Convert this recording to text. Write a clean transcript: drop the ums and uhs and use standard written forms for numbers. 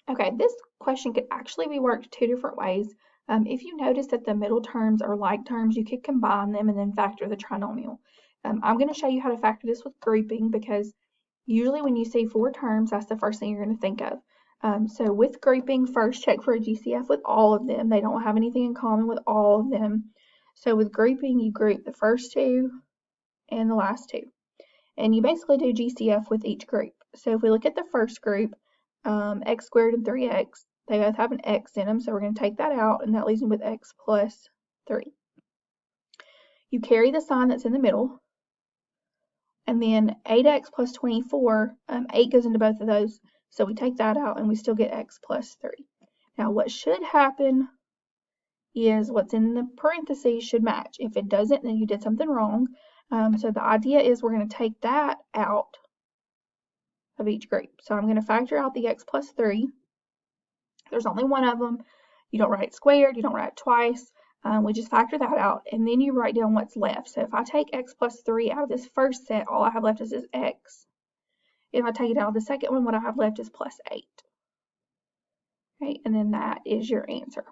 Okay, this question could actually be worked two different ways. If you notice that the middle terms are like terms, you could combine them and then factor the trinomial. I'm going to show you how to factor this with grouping because usually when you see four terms, that's the first thing you're going to think of. So with grouping, first check for a GCF with all of them. They don't have anything in common with all of them. So with grouping, you group the first two and the last two. And you basically do GCF with each group. So if we look at the first group, x squared and 3x, they both have an x in them, so we're going to take that out, and that leaves me with x plus 3. You carry the sign that's in the middle, and then 8x plus 24, 8 goes into both of those, so we take that out, and we still get x plus 3. Now what should happen is what's in the parentheses should match. If it doesn't, then you did something wrong. So the idea is we're going to take that out of each group. So I'm going to factor out the x plus 3. There's only one of them. You don't write it squared, you don't write it twice. We just factor that out, and then you write down what's left. So if I take x plus 3 out of this first set, all I have left is this x. If I take it out of the second one, what I have left is plus 8. Okay, and then that is your answer.